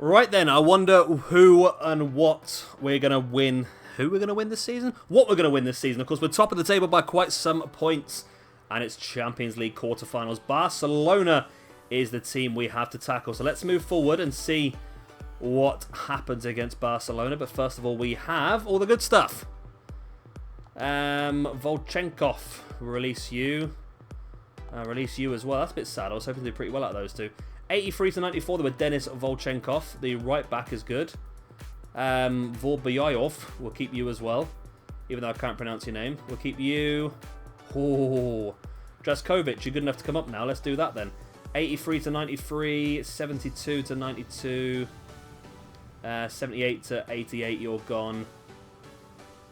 Right then, I wonder who and what we're going to win. Who we're going to win this season? What we're going to win this season. Of course, we're top of the table by quite some points. And it's Champions League quarterfinals. Barcelona is the team we have to tackle. So let's move forward and see what happens against Barcelona. But first of all, we have all the good stuff. Volchenkov, release you. Release you as well. That's a bit sad. I was hoping to do pretty well out of those two. 83 to 94, there were Denis Volchenkov. The right back is good. Vorbayov, we'll keep you as well. Even though I can't pronounce your name. We'll keep you. Oh, Draskovic, you're good enough to come up now. Let's do that then. 83 to 93, 72 to 92, 78 to 88, you're gone.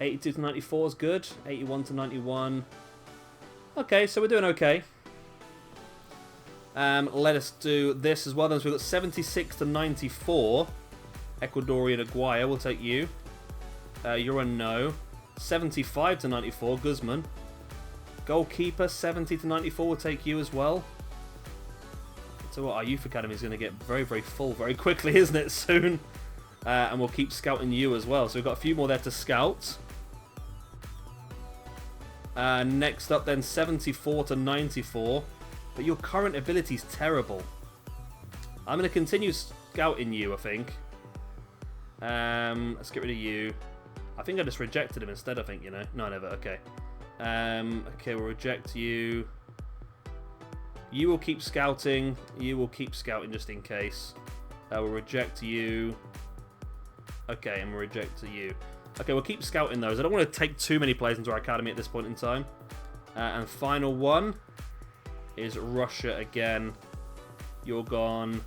82 to 94 is good. 81 to 91. Okay, so we're doing okay. Let us do this as well then. So we've got 76 to 94. Ecuadorian Aguirre, we'll take you. You're a no. 75 to 94, Guzman. Goalkeeper, 70 to 94, we'll take you as well. So what, our youth academy is going to get very, very full very quickly, isn't it, soon? And we'll keep scouting you as well. So we've got a few more there to scout. Next up then, 74 to 94. But your current ability is terrible. I'm going to continue scouting you, I think. Let's get rid of you. I think I just rejected him instead, I think, you know. No, I never. Okay. Okay, we'll reject you. You will keep scouting. You will keep scouting just in case. We'll reject you. Okay, and we'll reject you. Okay, we'll keep scouting those. I don't want to take too many players into our academy at this point in time. And final one is Russia again. You're gone.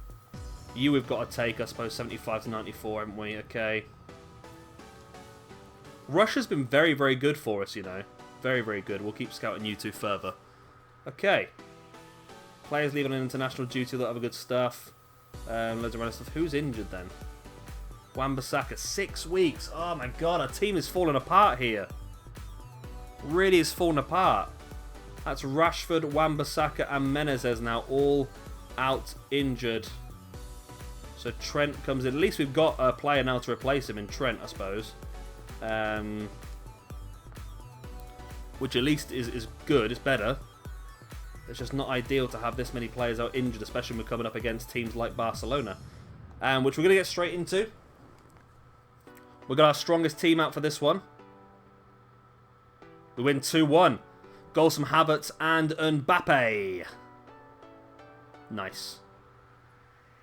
You we've got to take, I suppose, 75 to 94, haven't we? Okay. Russia's been very, very good for us, you know. Very, very good. We'll keep scouting you two further. Okay. Players leaving on international duty, that other good stuff. Loads of random stuff. Who's injured then? Wan-Bissaka, 6 weeks. Oh my god, our team is falling apart here. Really is falling apart. That's Rashford, Wan-Bissaka and Menezes now all out injured. So Trent comes in. At least we've got a player now to replace him in Trent, I suppose. Which at least is good. It's better. It's just not ideal to have this many players out injured, especially when we're coming up against teams like Barcelona. Which we're going to get straight into. We've got our strongest team out for this one. We win 2-1. Goals from Havertz and Mbappe. Nice.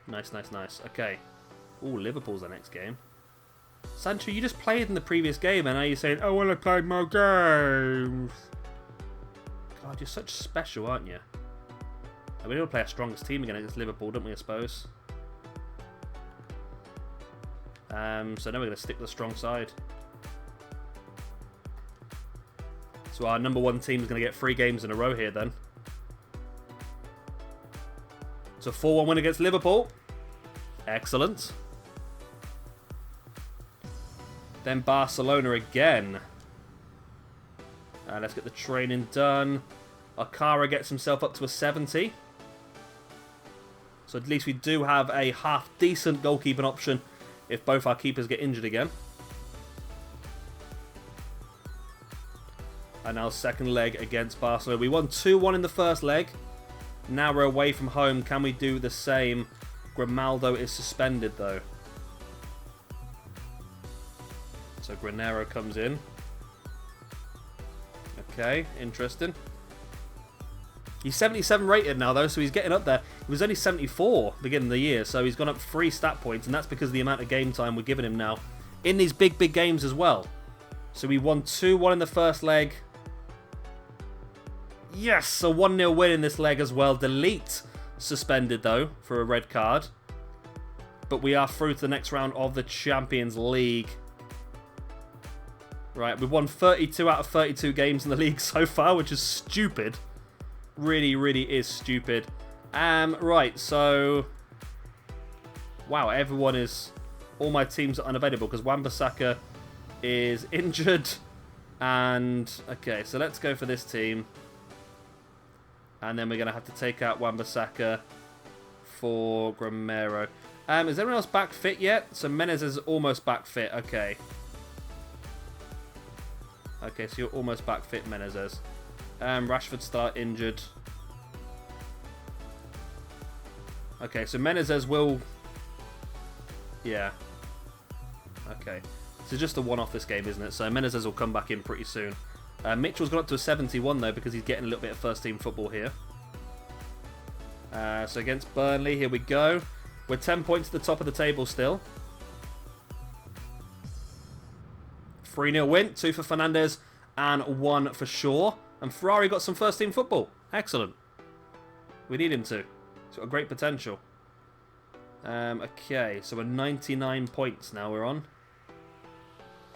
Nice, nice, nice. Okay. Ooh, Liverpool's the next game. Sancho, you just played in the previous game and now you're saying, I want to play more games. God, you're such special, aren't you? We don't play our strongest team again against Liverpool, don't we, I suppose? So now we're going to stick to the strong side. So our number one team is going to get 3 games in a row here then. So 4-1 win against Liverpool. Excellent. Then Barcelona again. Let's get the training done. Akara gets himself up to a 70. So at least we do have a half-decent goalkeeping option if both our keepers get injured again. And now second leg against Barcelona. We won 2-1 in the first leg. Now we're away from home. Can we do the same? Grimaldo is suspended though. So Granero comes in. Okay, interesting. He's 77 rated now though, so he's getting up there. He was only 74 beginning of the year, so he's gone up 3 stat points, and that's because of the amount of game time we're giving him now in these big, big games as well. So we won 2-1 in the first leg. Yes, a 1-0 win in this leg as well. Delete suspended though for a red card. But we are through to the next round of the Champions League. Right, we've won 32 out of 32 games in the league so far, which is stupid. Really, really is stupid. Right, so... Wow, everyone is... All my teams are unavailable because Wan-Bissaka is injured. And... Okay, so let's go for this team. And then we're going to have to take out Wan-Bissaka for Gramero. Is anyone else back fit yet? So Menez is almost back fit. Okay. Okay, so you're almost back fit, Menezes. Rashford start injured. Okay, so Menezes will... Yeah. Okay. So just a one-off this game, isn't it? So Menezes will come back in pretty soon. Mitchell's got up to a 71, though, because he's getting a little bit of first-team football here. So against Burnley, here we go. We're 10 points at the top of the table still. 3-0 win. 2 for Fernandes and 1 for Shaw. And Ferrari got some first-team football. Excellent. We need him to. He's got great potential. Okay, so we're 99 points now we're on.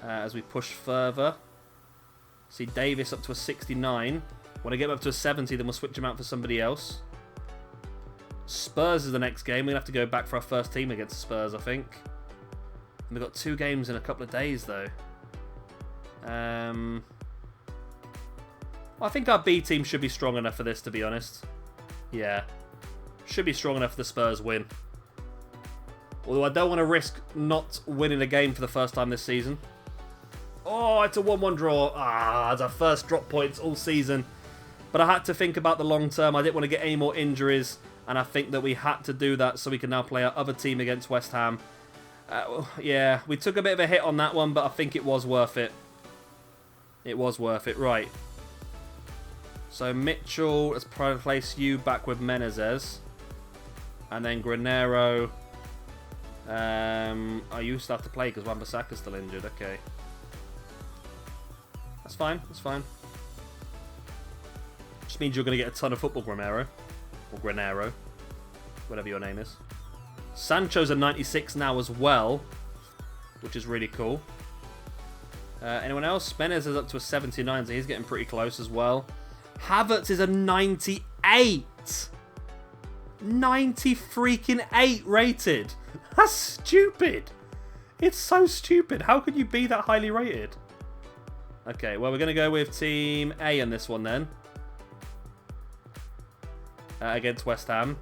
As we push further. See Davis up to a 69. When I get him up to a 70, then we'll switch him out for somebody else. Spurs is the next game. We're going to have to go back for our first team against Spurs, I think. And we've got 2 games in a couple of days, though. Well, I think our B team should be strong enough for this, to be honest. Yeah. Should be strong enough for the Spurs win. Although I don't want to risk not winning a game for the first time this season. Oh, it's a 1-1 draw. Ah, it's our first drop points all season. But I had to think about the long term. I didn't want to get any more injuries. And I think that we had to do that so we can now play our other team against West Ham. Yeah, we took a bit of a hit on that one, but I think it was worth it. It was worth it. Right. So Mitchell, let's place you back with Menezes. And then Granero. I used to have to play because Wan-Bissaka's still injured. Okay. That's fine. That's fine. Just means you're going to get a ton of football, Granero. Or Granero. Whatever your name is. Sancho's a 96 now as well. Which is really cool. Anyone else? Menez is up to a 79, so he's getting pretty close as well. Havertz is a 98. 90 freaking 8 rated. That's stupid. It's so stupid. How could you be that highly rated? Okay, well, we're going to go with Team A on this one then. Against West Ham.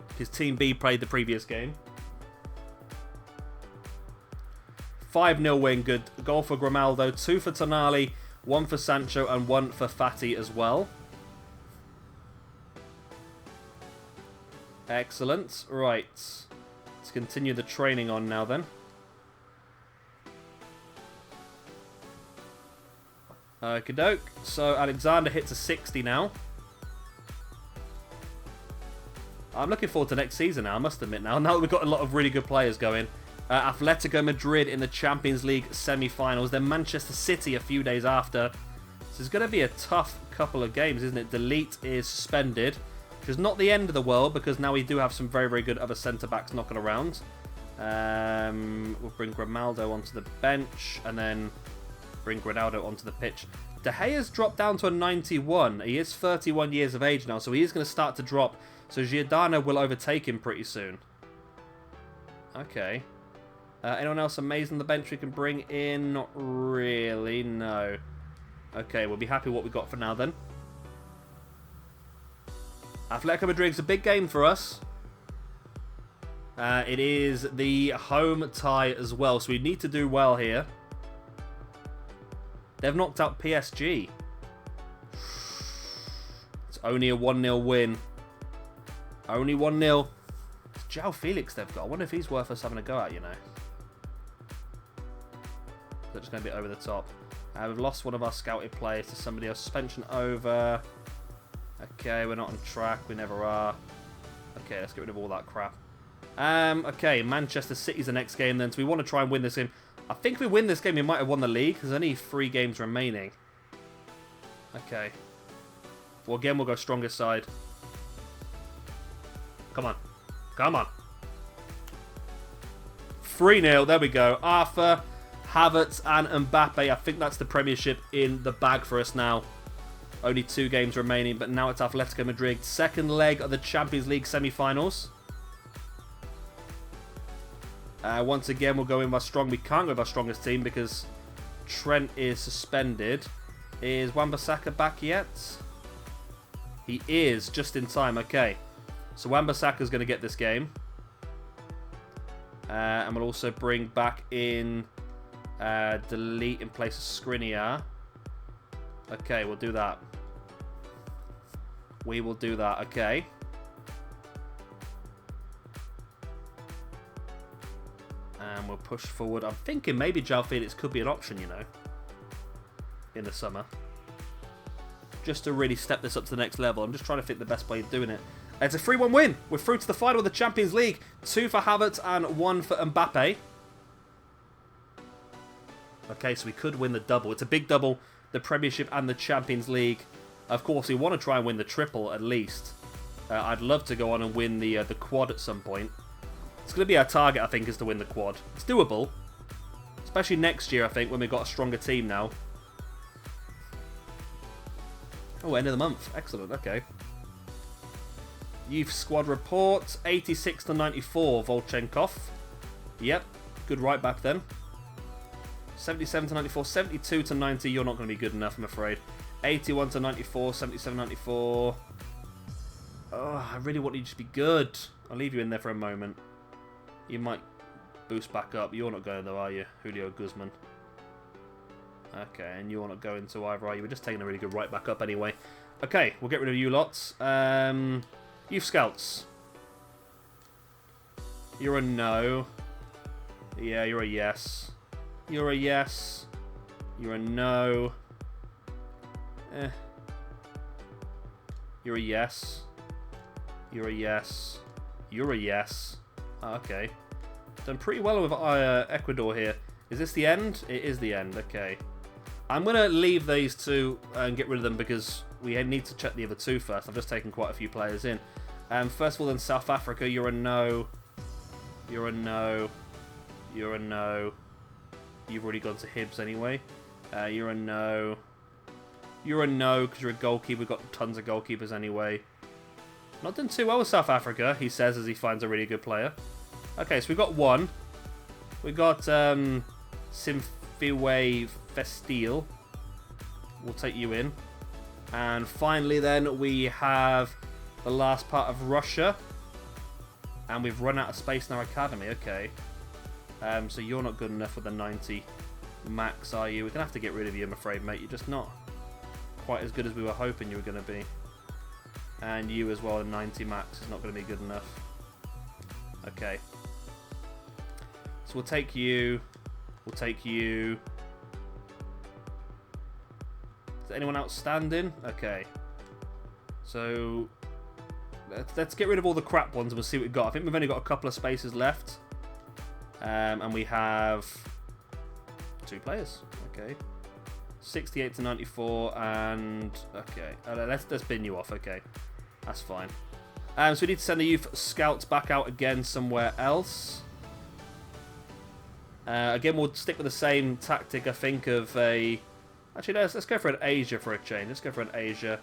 Because Team B played the previous game. 5-0 win, good. Goal for Grimaldo, 2 for Tonali, 1 for Sancho, and 1 for Fati as well. Excellent. Right. Let's continue the training on now then. Okie doke. So Alexander hits a 60 now. I'm looking forward to next season now, I must admit now. Now that we've got a lot of really good players going. Atletico Madrid in the Champions League semi-finals. Then Manchester City a few days after. So it's going to be a tough couple of games, isn't it? Delete is suspended. Which is not the end of the world because now we do have some very, very good other centre-backs knocking around. We'll bring Grimaldo onto the bench and then bring Granaldo onto the pitch. De Gea's dropped down to a 91. He is 31 years of age now, so he is going to start to drop. So Giordano will overtake him pretty soon. Okay. Anyone else amazing on the bench we can bring in? Not really, no. Okay, we'll be happy with what we got for now then. Atletico Madrid's a big game for us. It is the home tie as well, so we need to do well here. They've knocked out PSG. It's only a 1-0 win. Only 1-0. It's João Felix they've got. I wonder if he's worth us having a go at, you know. They're just going to be over the top. We've lost one of our scouted players to somebody else. Suspension over. Okay, we're not on track. We never are. Okay, let's get rid of all that crap. Okay, Manchester City's the next game then. So we want to try and win this game. I think if we win this game, we might have won the league. There's only 3 games remaining. Okay. Well, again, we'll go strongest side. Come on. Come on. 3-0. There we go. Arthur, Havertz, and Mbappe. I think that's the Premiership in the bag for us now. Only 2 games remaining, but now it's Atletico Madrid. Second leg of the Champions League semi-finals. Once again, we'll go in with our strong. We can't go with our strongest team because Trent is suspended. Is Wan-Bissaka back yet? He is, just in time. Okay. So Wan-Bissaka's going to get this game. And we'll also bring back in delete in place of Skriniar. Okay, we'll do that. We will do that, okay. And we'll push forward. I'm thinking maybe João Felix could be an option, you know, in the summer. Just to really step this up to the next level. I'm just trying to think the best way of doing it. It's a 3-1 win. We're through to the final of the Champions League. 2 for Havertz and 1 for Mbappe. Okay, so we could win the double. It's a big double, the Premiership and the Champions League. Of course, we want to try and win the triple at least. I'd love to go on and win the quad at some point. It's going to be our target, I think, is to win the quad. It's doable. Especially next year, I think, when we've got a stronger team now. Oh, end of the month. Excellent, okay. Youth squad report. 86 to 94, Volchenkov. Yep, good right back then. 77 to 94, 72 to 90, you're not going to be good enough, I'm afraid. 81 to 94, 77 94. Oh, I really want you to be good. I'll leave you in there for a moment. You might boost back up. You're not going though, are you? Julio Guzman. Okay, and you're not going to either, are you? We're just taking a really good right back up anyway. Okay, we'll get rid of you lots. Youth Scouts. You're a no. Yeah, you're a yes. You're a yes. You're a no. You're a yes. You're a yes. You're a yes. Oh, okay. Done pretty well with Ecuador here. Is this the end? It is the end. Okay. I'm going to leave these two and get rid of them because we need to check the other two first. I've just taken quite a few players in. First of all, then South Africa. You're a no. You're a no. You're a no. You've already gone to Hibs anyway. You're a no. You're a no because you're a goalkeeper. We've got tons of goalkeepers anyway. Not done too well with South Africa, he says as he finds a really good player. Okay, so we've got one. We've got Simfiwe Festile. We'll take you in. And finally then we have the last part of Russia. And we've run out of space in our academy. Okay. So you're not good enough with the 90 max, are you? We're going to have to get rid of you, I'm afraid, mate. You're just not quite as good as we were hoping you were going to be. And you as well, the 90 max is not going to be good enough. Okay. So we'll take you. We'll take you. Is there anyone outstanding? Okay. So let's get rid of all the crap ones and we'll see what we've got. I think we've only got a couple of spaces left. And we have 2 players. Okay. 68 to 94 and... Okay. Let's bin you off. Okay. That's fine. So we need to send the youth scouts back out again somewhere else. Again, we'll stick with the same tactic, I think, of a... Actually, let's go for an Asia for a change. Let's go for an Asia.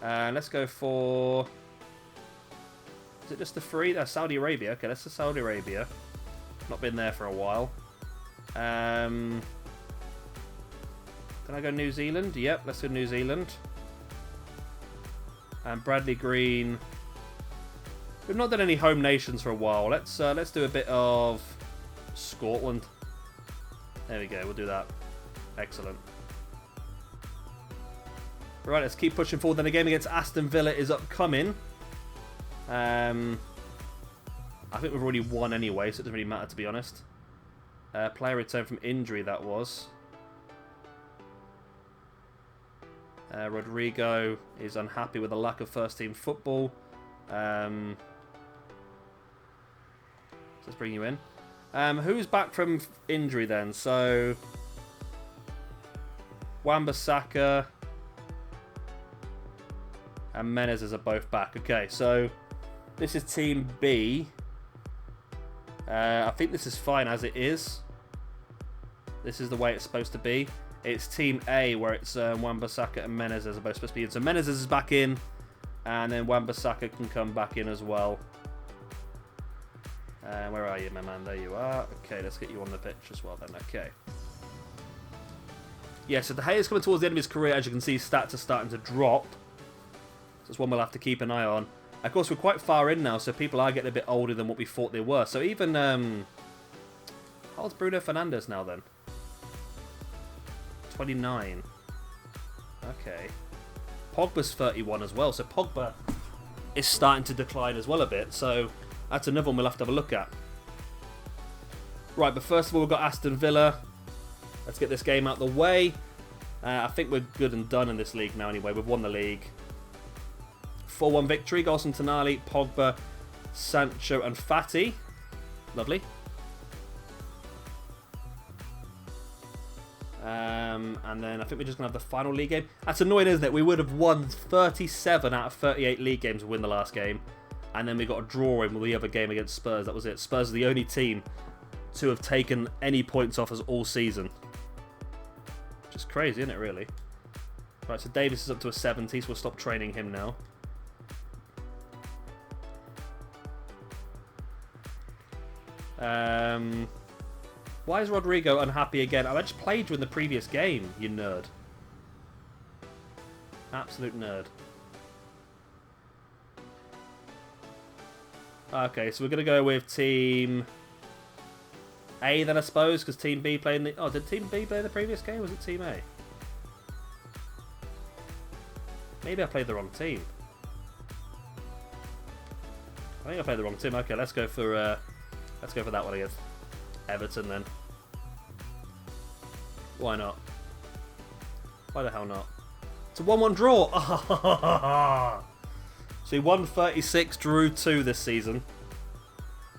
Let's go for... Is it just the 3? Saudi Arabia. Okay, that's the Saudi Arabia. Not been there for a while. Can I go New Zealand? Yep, let's go New Zealand. And Bradley Green. We've not done any home nations for a while. Let's do a bit of Scotland. There we go. We'll do that. Excellent. Right, let's keep pushing forward. Then a game against Aston Villa is upcoming. I think we've already won anyway, so it doesn't really matter, to be honest. Player return from injury, that was. Rodrigo is unhappy with the lack of first-team football. Let's bring you in. Who's back from injury then? So, Wan-Bissaka and Menezes are both back. Okay, so this is Team B. I think this is fine as it is. This is the way it's supposed to be. It's Team A where it's Wan-Bissaka and Menezes are both supposed to be in. So Menezes is back in, and then Wan-Bissaka can come back in as well. Where are you, my man? There you are. Okay, let's get you on the pitch as well then. Okay. Yeah, so De Gea is coming towards the end of his career. As you can see, stats are starting to drop. So it's one we'll have to keep an eye on. Of course, we're quite far in now, so people are getting a bit older than what we thought they were. So even... how old's Bruno Fernandes now, then? 29. Okay. Pogba's 31 as well, so Pogba is starting to decline as well a bit. So that's another one we'll have to have a look at. Right, but first of all, we've got Aston Villa. Let's get this game out the way. I think we're good and done in this league now anyway. We've won the league. 4-1 victory. Goals from Tonali, Pogba, Sancho and Fati. Lovely. And then I think we're just going to have the final league game. That's annoying, isn't it? We would have won 37 out of 38 league games to win the last game. And then we got a draw in with the other game against Spurs. That was it. Spurs are the only team to have taken any points off us all season. Which is crazy, isn't it, really? Right, so Davis is up to a 70, so we'll stop training him now. Why is Rodrigo unhappy again? I just played during the previous game, you nerd. Absolute nerd. Okay, so we're going to go with Team A then, I suppose, because Team B played in the... Oh, did Team B play in the previous game? Was it Team A? Maybe I played the wrong team. I think I played the wrong team. Okay, let's go for that one against Everton then. Why not? Why the hell not? It's a 1-1 draw. So he won 36, drew 2 this season,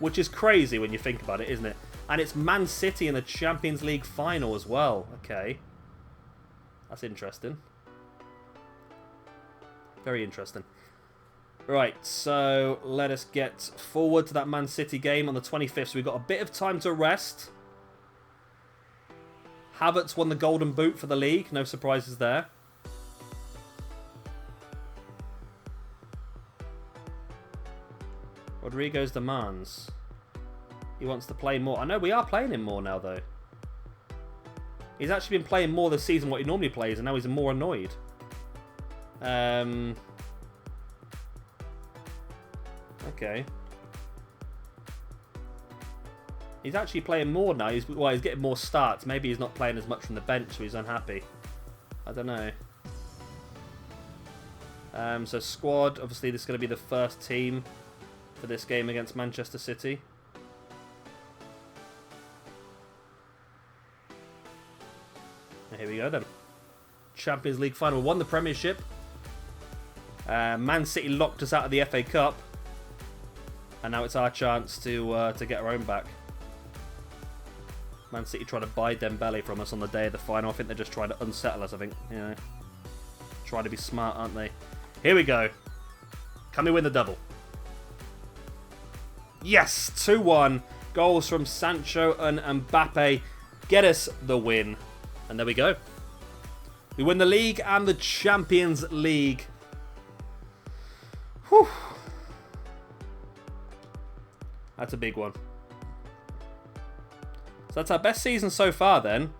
which is crazy when you think about it, isn't it? And it's Man City in the Champions League final as well. Okay, that's interesting. Very interesting. Right, so let us get forward to that Man City game on the 25th. So we've got a bit of time to rest. Havertz won the Golden Boot for the league. No surprises there. Rodrigo's demands. He wants to play more. I know we are playing him more now, though. He's actually been playing more this season what he normally plays, and now he's more annoyed. Okay. He's actually playing more now. He's getting more starts. Maybe he's not playing as much from the bench, so he's unhappy. I don't know. So squad, obviously this is going to be the first team for this game against Manchester City. And here we go then. Champions League final. We won the Premiership. Man City locked us out of the FA Cup. And now it's our chance to get our own back. Man City trying to buy Dembele from us on the day of the final. I think they're just trying to unsettle us, I think. You know, trying to be smart, aren't they? Here we go. Can we win the double? Yes! 2-1. Goals from Sancho and Mbappe get us the win. And there we go. We win the league and the Champions League. Whew. That's a big one. So that's our best season so far then.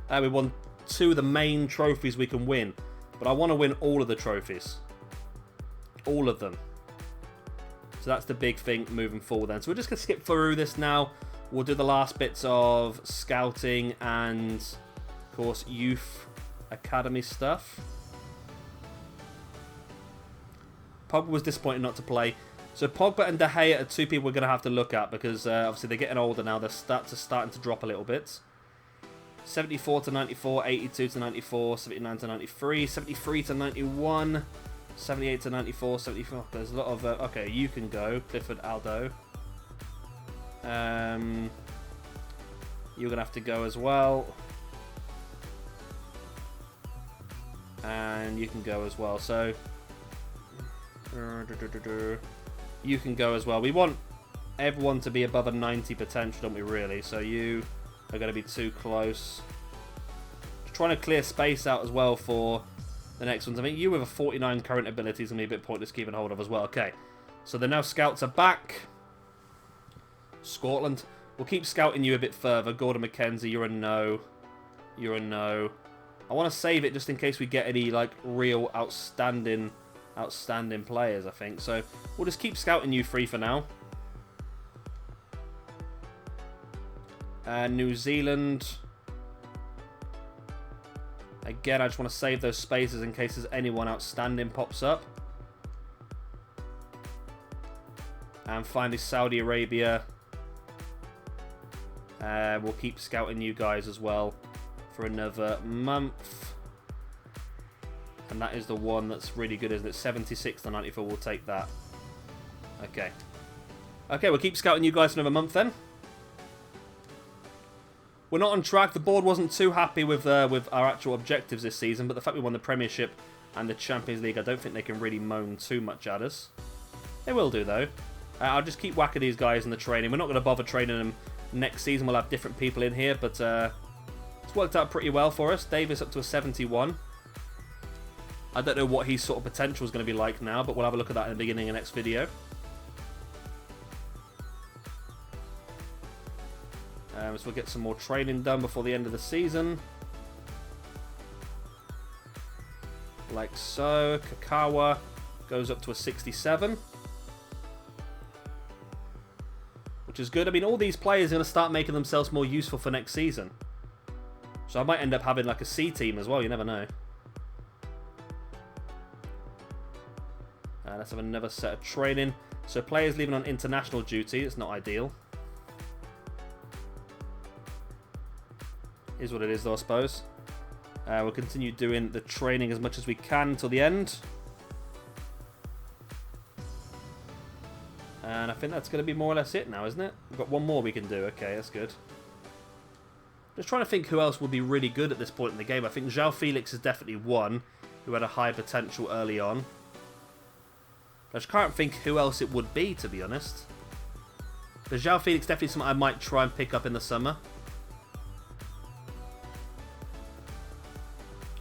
We won 2 of the main trophies we can win. But I want to win all of the trophies. All of them. So that's the big thing moving forward then. So we're just going to skip through this now. We'll do the last bits of scouting and, of course, youth academy stuff. Pogba was disappointed not to play. So Pogba and De Gea are 2 people we're going to have to look at because obviously they're getting older now. Their stats are starting to drop a little bit. 74 to 94, 82 to 94, 79 to 93, 73 to 91, 78 to 94, 74. There's a lot of... okay, you can go. Clifford Aldo. You're going to have to go as well. And you can go as well. So... you can go as well. We want everyone to be above a 90 potential, don't we, really? So you are going to be too close. Just trying to clear space out as well for the next ones. I mean, you with a 49 current ability is going to be a bit pointless keeping hold of as well. Okay, so the now scouts are back. Scotland. We'll keep scouting you a bit further. Gordon McKenzie, you're a no. You're a no. I want to save it just in case we get any, like, real outstanding outstanding players, I think. So we'll just keep scouting you three for now. New Zealand. Again, I just want to save those spaces in case there's anyone outstanding pops up. And finally, Saudi Arabia. We'll keep scouting you guys as well for another month. And that is the one that's really good, isn't it? 76 to 94, we'll take that. Okay. Okay, we'll keep scouting you guys for another month then. We're not on track. The board wasn't too happy with our actual objectives this season, but the fact we won the Premiership and the Champions League, I don't think they can really moan too much at us. They will do, though. I'll just keep whacking these guys in the training. We're not going to bother training them next season. We'll have different people in here, but it's worked out pretty well for us. Davis up to a 71. I don't know what his sort of potential is going to be like now, but we'll have a look at that in the beginning of the next video. So we'll get some more training done before the end of the season. Like so. Kakawa goes up to a 67. Which is good. I mean, all these players are going to start making themselves more useful for next season. So I might end up having like a C team as well. You never know. Let's have another set of training. So players leaving on international duty. It's not ideal. Is what it is though, I suppose. We'll continue doing the training as much as we can until the end. And I think that's going to be more or less it now, isn't it? We've got one more we can do. Okay, that's good. Just trying to think who else would be really good at this point in the game. I think João Felix is definitely one who had a high potential early on. I just can't think who else it would be, to be honest. But João Felix definitely something I might try and pick up in the summer.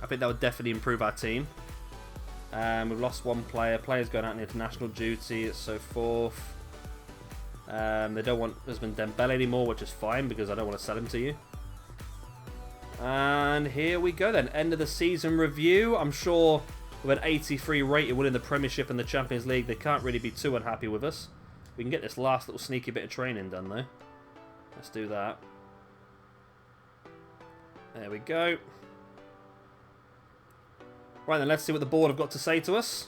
I think that would definitely improve our team. We've lost one player. Players going out on international duty and so forth. They don't want Usman Dembele anymore, which is fine because I don't want to sell him to you. And here we go then. End of the season review. I'm sure with an 83 rating winning the Premiership and the Champions League, they can't really be too unhappy with us. We can get this last little sneaky bit of training done though. Let's do that. There we go. Right then, let's see what the board have got to say to us.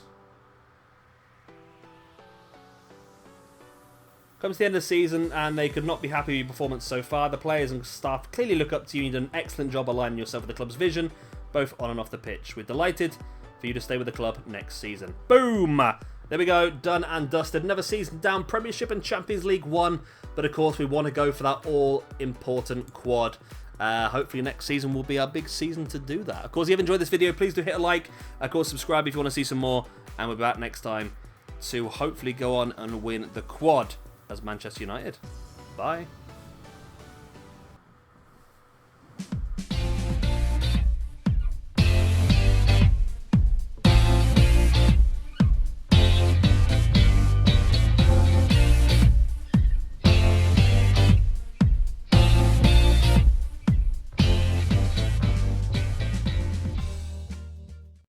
Comes to the end of the season and they could not be happy with your performance so far. The players and staff clearly look up to you. You've done an excellent job aligning yourself with the club's vision, both on and off the pitch. We're delighted for you to stay with the club next season. Boom! There we go, done and dusted. Another season down, Premiership and Champions League 1. But of course, we want to go for that all-important quad. Hopefully next season will be our big season to do that. Of course, if you've enjoyed this video, please do hit a like. Of course, subscribe if you want to see some more. And we'll be back next time to hopefully go on and win the quad as Manchester United. Bye.